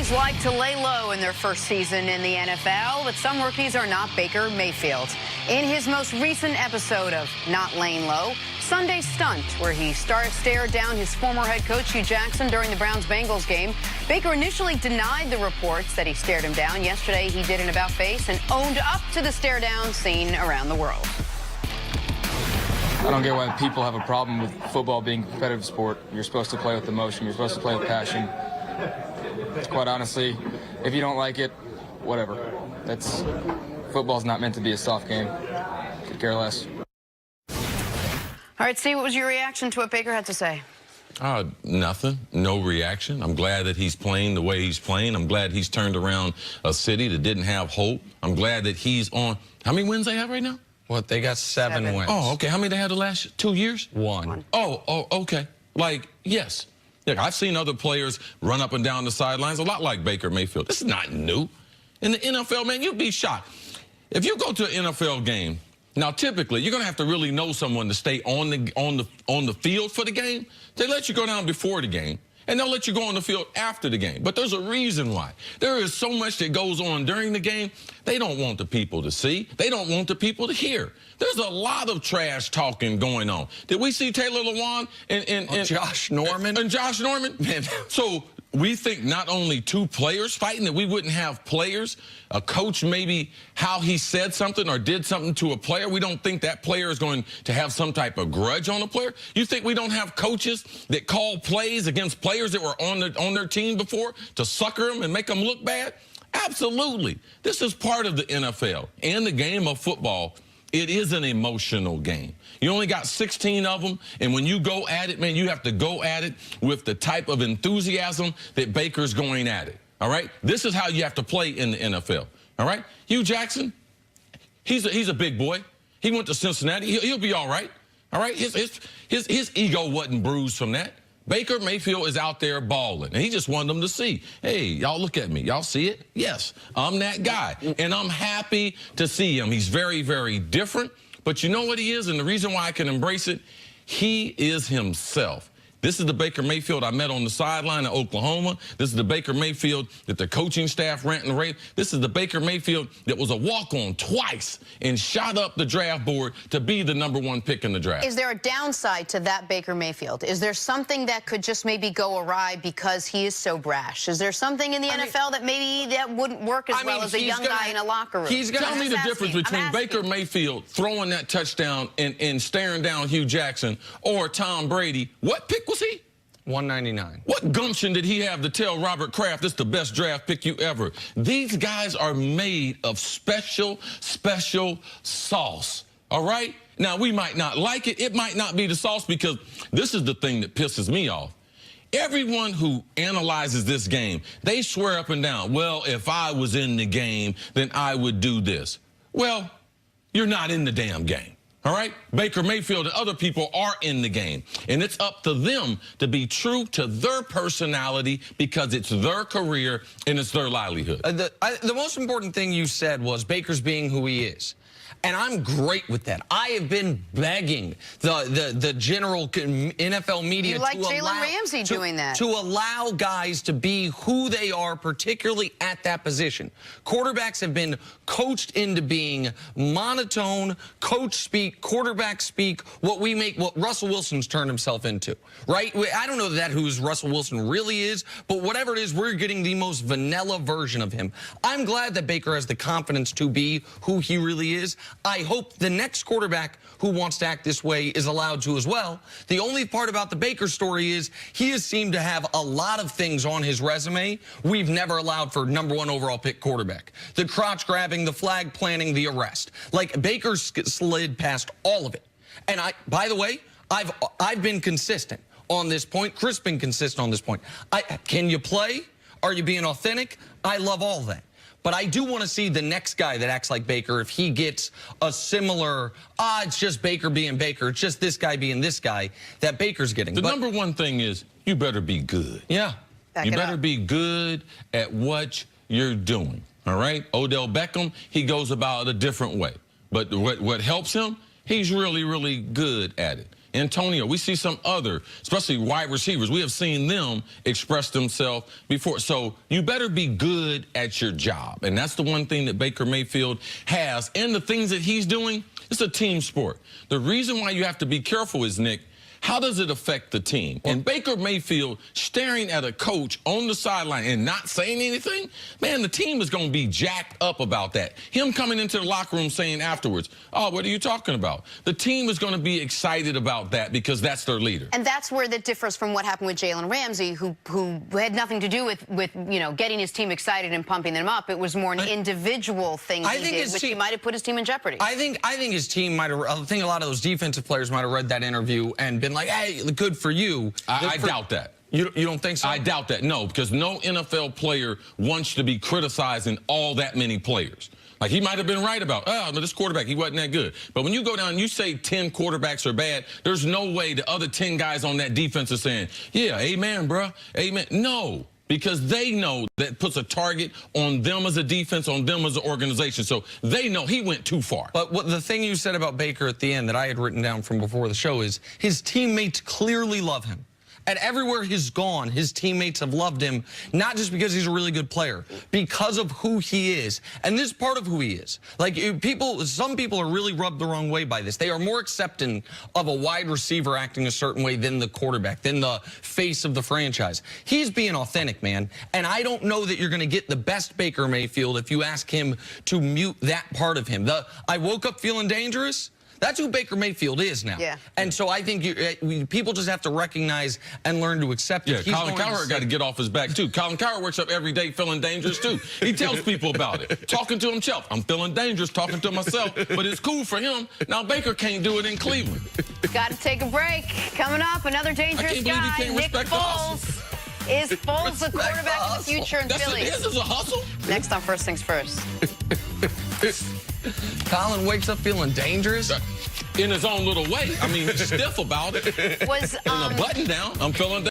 rookies like to lay low in their first season in the NFL, but some rookies are not Baker Mayfield. In his most recent episode of Not Laying Low, Sunday Stunt, where he stared down his former head coach Hue Jackson during the Browns-Bengals game, Baker initially denied the reports that he stared him down. Yesterday, he did an about-face and owned up to the stare-down seen around the world. I don't get why people have a problem with football being a competitive sport. You're supposed to play with emotion. You're supposed to play with passion. Quite honestly, if you don't like it, whatever. Football's not meant to be a soft game. Could care less. All right, Steve, what was your reaction to what Baker had to say? Nothing. No reaction. I'm glad that he's playing the way he's playing. I'm glad he's turned around a city that didn't have hope. I'm glad that he's on. How many wins they have right now? What, they got seven wins. Oh, okay. How many they had the last 2 years? One. Oh, okay. Like, yes. Look, I've seen other players run up and down the sidelines, a lot like Baker Mayfield. This is not new. In the NFL, man, you'd be shocked. If you go to an NFL game, now typically you're going to have to really know someone to stay on the field for the game. They let you go down before the game, and they'll let you go on the field after the game. But there's a reason why. There is so much that goes on during the game. They don't want the people to see. They don't want the people to hear. There's a lot of trash talking going on. Did we see Taylor Lewan and Josh Norman? And Josh Norman? Man. So we think not only two players fighting, that we wouldn't have players, a coach maybe how he said something or did something to a player. We don't think that player is going to have some type of grudge on a player. You think we don't have coaches that call plays against players that were on their team before to sucker them and make them look bad? Absolutely. This is part of the NFL and the game of football. It is an emotional game. You only got 16 of them, and when you go at it, man, you have to go at it with the type of enthusiasm that Baker's going at it, all right? This is how you have to play in the NFL, all right? Hue Jackson, he's a big boy. He went to Cincinnati. He'll be all right, all right? His ego wasn't bruised from that. Baker Mayfield is out there balling, and he just wanted them to see, hey, y'all look at me. Y'all see it? Yes, I'm that guy, and I'm happy to see him. He's very, very different, but you know what he is, and the reason why I can embrace it, he is himself. This is the Baker Mayfield I met on the sideline in Oklahoma. This is the Baker Mayfield that the coaching staff rant and rave. This is the Baker Mayfield that was a walk-on twice and shot up the draft board to be the #1 pick in the draft. Is there a downside to that Baker Mayfield? Is there something that could just maybe go awry because he is so brash? Is there something in the NFL that maybe that wouldn't work as well as a young guy in a locker room? Tell me the difference between Baker Mayfield throwing that touchdown and staring down Hue Jackson or Tom Brady. What pick was he? 199. What gumption did he have to tell Robert Kraft this is the best draft pick you ever? These guys are made of special sauce, all right? Now, we might not like it. It might not be the sauce, because this is the thing that pisses me off. Everyone who analyzes this game, they swear up and down, well, if I was in the game, then I would do this. Well, you're not in the damn game. All right? Baker Mayfield and other people are in the game, and it's up to them to be true to their personality, because it's their career and it's their livelihood. The most important thing you said was Baker's being who he is. And I'm great with that. I have been begging the general NFL media Jalen Ramsey doing that. To allow guys to be who they are, particularly at that position. Quarterbacks have been coached into being monotone, coach speak, quarterback speak, what Russell Wilson's turned himself into, right? I don't know that who Russell Wilson really is, but whatever it is, we're getting the most vanilla version of him. I'm glad that Baker has the confidence to be who he really is. I hope the next quarterback who wants to act this way is allowed to as well. The only part about the Baker story is he has seemed to have a lot of things on his resume we've never allowed for #1 overall pick quarterback. The crotch grabbing, the flag planting, the arrest. Like, Baker slid past all of it. And by the way, I've been consistent on this point. Chris been consistent on this point. Can you play? Are you being authentic? I love all that. But I do want to see the next guy that acts like Baker, if he gets a similar, it's just Baker being Baker, it's just this guy being this guy, that Baker's getting. The #1 thing is, you better be good. Yeah. You better be good at what you're doing, all right? Odell Beckham, he goes about it a different way. But what helps him, he's really, really good at it. Antonio. We see some other, especially wide receivers. We have seen them express themselves before. So you better be good at your job. And that's the one thing that Baker Mayfield has. And the things that he's doing, it's a team sport. The reason why you have to be careful is, Nick, how does it affect the team? And Baker Mayfield staring at a coach on the sideline and not saying anything, man, the team is going to be jacked up about that. Him coming into the locker room saying afterwards, oh, what are you talking about? The team is going to be excited about that because that's their leader. And that's where that differs from what happened with Jalen Ramsey, who had nothing to do with you know, getting his team excited and pumping them up. It was more an individual thing he did, which he might have put his team in jeopardy. I think his team might have. I think a lot of those defensive players might have read that interview and been like, hey, good for you. I doubt that. You don't think so? I doubt that, no, because no NFL player wants to be criticizing all that many players. Like, he might have been right about, oh, no, this quarterback, he wasn't that good. But when you go down and you say 10 quarterbacks are bad, there's no way the other 10 guys on that defense are saying, yeah, amen, bruh, amen. No. Because they know that puts a target on them as a defense, on them as an organization. So they know he went too far. But the thing you said about Baker at the end that I had written down from before the show is his teammates clearly love him. And everywhere he's gone, his teammates have loved him, not just because he's a really good player, because of who he is. And this is part of who he is. Like, some people are really rubbed the wrong way by this. They are more accepting of a wide receiver acting a certain way than the quarterback, than the face of the franchise. He's being authentic, man. And I don't know that you're going to get the best Baker Mayfield if you ask him to mute that part of him. I woke up feeling dangerous. That's who Baker Mayfield is now. Yeah. And so I think people just have to recognize and learn to accept it. Yeah, Colin Cowherd got to get off his back, too. Colin Cowherd wakes up every day feeling dangerous, too. He tells people about it, talking to himself. I'm feeling dangerous, talking to myself, but it's cool for him. Now, Baker can't do it in Cleveland. Got to take a break. Coming up, another dangerous guy, Nick Foles. Is Foles the quarterback of the future in Philly? This is a hustle. Next on First Things First. Colin wakes up feeling dangerous? In his own little way. I mean, he's stiff about it. And a button down. I'm feeling